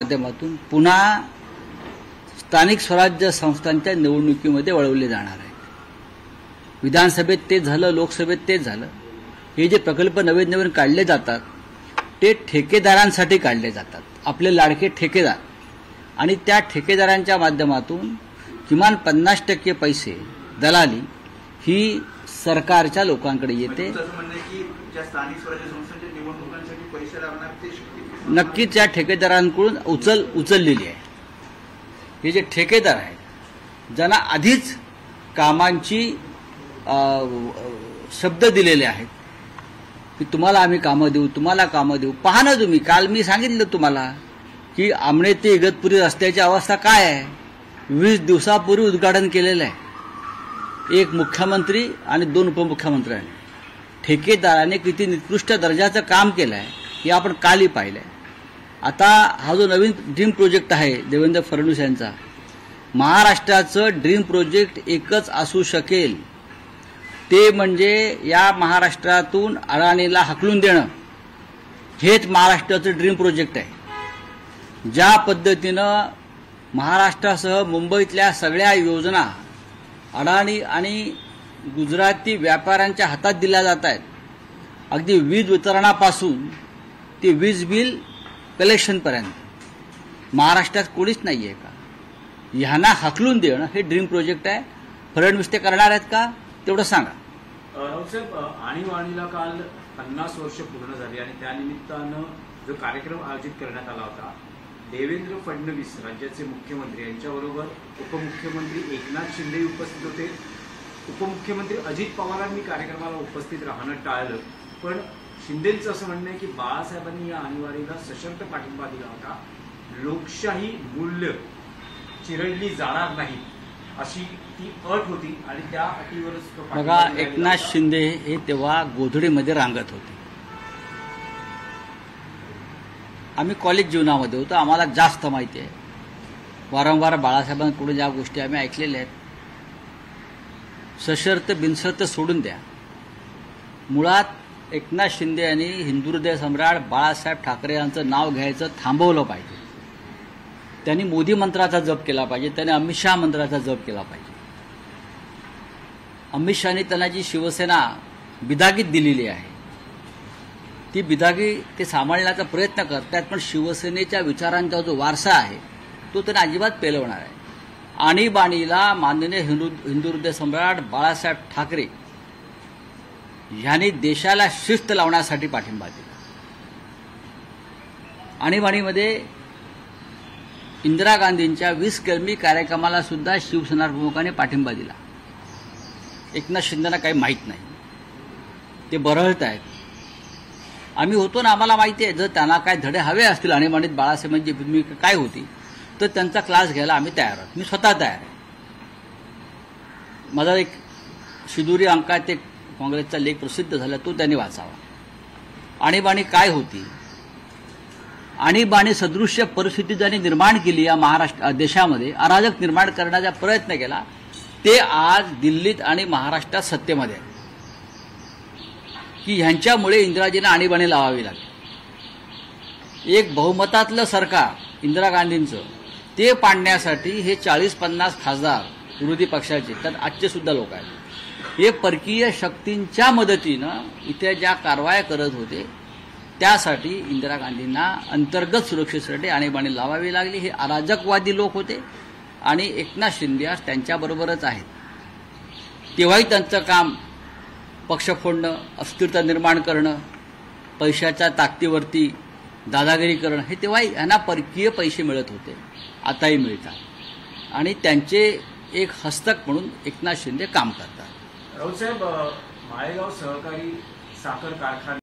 माध्यमातून पुन्हा स्थानिक स्वराज्य संस्थांच्या निवडणुकीमध्ये वळवले जाणार आहे। विधानसभेत ते झालं, लोकसभेत ते झालं। हे जे प्रकल्प नवीन नवीन काढले जातात ते ठेकेदारांसाठी काढले जातात, आपले लाडके ठेकेदार, आणि त्या ठेकेदारांच्या माध्यमातून किमान 50% पैसे दलाली ही सरकारच्या लोकांकडे येते। नक्कीच या ठेकेदारांकडून उचललेली आहे। हे जे ठेकेदार आहेत ज्यांना आधीच कामांची शब्द दिलेले आहेत की तुम्हाला आम्ही कामं देऊ, तुम्हाला कामं देऊ। पहा ना तुम्ही, काल मी सांगितलं तुम्हाला की आमणे ते इगतपुरी रस्त्याची अवस्था काय आहे। 20 दिवसापूर्वी उद्घाटन केलेलं आहे, एक मुख्यमंत्री आणि 2 उपमुख्यमंत्र्यांनी। ठेकेदाराने किती निकृष्ट दर्जाचं काम केलं आहे हे आपण कालही पाहिलं आहे। आता हा जो नवीन ड्रीम प्रोजेक्ट आहे देवेंद्र फडणवीस यांचा, महाराष्ट्राचं ड्रीम प्रोजेक्ट एकच असू शकेल, ते म्हणजे या महाराष्ट्रातून अडाणीला हाकलून देणं। हेच महाराष्ट्राचं ड्रीम प्रोजेक्ट आहे। ज्या पद्धतीनं महाराष्ट्रासह मुंबईतल्या सगळ्या योजना अडाणी आणि गुजराती व्यापाऱ्यांच्या हातात दिल्या जात आहेत, अगदी वीज वितरणापासून ते वीज बिल कलेक्शनपर्यंत महाराष्ट्रात कोणीच नाही आहे का? ह्यांना हाकलून देणं हे ड्रीम प्रोजेक्ट आहे। फडणवीस ते करणार आहेत का तेवढं सांगा। राऊत साहेब, आणीबाणीला काल 50 वर्ष पूर्ण झाली आणि त्यानिमित्तानं जो कार्यक्रम आयोजित करण्यात आला होता, देवेंद्र फडणवीस राज्याचे मुख्यमंत्री यांच्याबरोबर उपमुख्यमंत्री एकनाथ शिंदे उपस्थित होते। उपमुख्यमंत्री अजित पवारांनी कार्यक्रमाला उपस्थित राहणं टाळलं, पण शिंदेंचं असं म्हणणं आहे की बाळासाहेबांनी या आणीबाणीला सशर्त पाठिंबा दिला होता। लोकशाही मूल्य चिरडली जाणार नाही अशी ती अट होती आणि त्या अटीवरच बघा, एकनाथ शिंदे हे तेव्हा गोधडीमध्ये रांगत होते। आम्ही कॉलेज जीवनामध्ये होतो, आम्हाला जास्त माहिती आहे। वारंवार बाळासाहेबांकडून या गोष्टी आम्ही ऐकलेल्या आहेत। सशर्त बिनशर्त सोडून द्या। मुळात एकनाथ शिंदे यांनी हिंदुहृदय सम्राट बाळासाहेब ठाकरे यांचं नाव घ्यायचं थांबवलं पाहिजे। त्यांनी मोदी मंत्राचा जप केला पाहिजे, त्यांनी अमित शहा मंत्राचा जप केला पाहिजे। अमित शहानी त्यांना जी शिवसेना बिदागीत दिलेली आहे ती बिदागी ते सांभाळण्याचा प्रयत्न करतात, पण शिवसेनेच्या विचारांचा जो वारसा आहे तो त्यांना अजिबात पेलवणार आहे। आणीबाणीला माननीय हिंदुहृदय सम्राट बाळासाहेब ठाकरे यांनी देशाला शिस्त लावण्यासाठी पाठिंबा दिला। आणीबाणीमध्ये इंदिरा गांधींच्या 20 कलमी कार्यक्रमाला सुद्धा शिवसेना प्रमुखांनी पाठिंबा दिला। एकनाथ शिंदेना काही माहीत नाही, ते बरळत आहेत। आम्ही होतो ना, आम्हाला माहिती आहे। जर त्यांना काय धडे हवे असतील आणीबाणीत बाळासाहेबांची भूमिका काय होती तर त्यांचा क्लास घ्यायला आम्ही तयार आहोत। मी स्वतः तयार आहे। माझा एक शिदुरी अंकात एक काँग्रेसचा लेख प्रसिद्ध झाला, तो त्यांनी वाचावा। आणीबाणी काय होती, आणीबाणी सदृश्य परिस्थिती ज्यांनी निर्माण केली या महाराष्ट्र देशामध्ये, अराजक निर्माण करण्याचा प्रयत्न केला, ते आज दिल्लीत आणि महाराष्ट्रात सत्तेमध्ये आहे की ह्यांच्यामुळे इंदिराजींना आणीबाणी लावावी लागली। एक बहुमतातलं सरकार इंदिरा गांधींचं ते पाडण्यासाठी हे 40-50 खासदार विरोधी पक्षाचे, त्यात आजचे सुद्धा लोक आहेत, हे परकीय शक्तींच्या मदतीनं इथे ज्या कारवाया करत होते त्यासाठी इंदिरा गांधींना अंतर्गत सुरक्षेसाठी आणीबाणी लावावी लागली। हे अराजकवादी लोक होते आणि एकनाथ शिंदे आज त्यांच्याबरोबरच आहेत। तेव्हाही त्यांचं काम पक्ष फोडणं, अस्थिरता निर्माण करणं, पैशाच्या ताकदीवरती दादागिरी करणं, हे तेव्हाही यांना परकीय पैसे मिळत होते, आताही मिळतात आणि त्यांचे एक हस्तक म्हणून एकनाथ शिंदे काम करतात। राऊत साहेब, माळेगाव सहकारी साखर कारखाना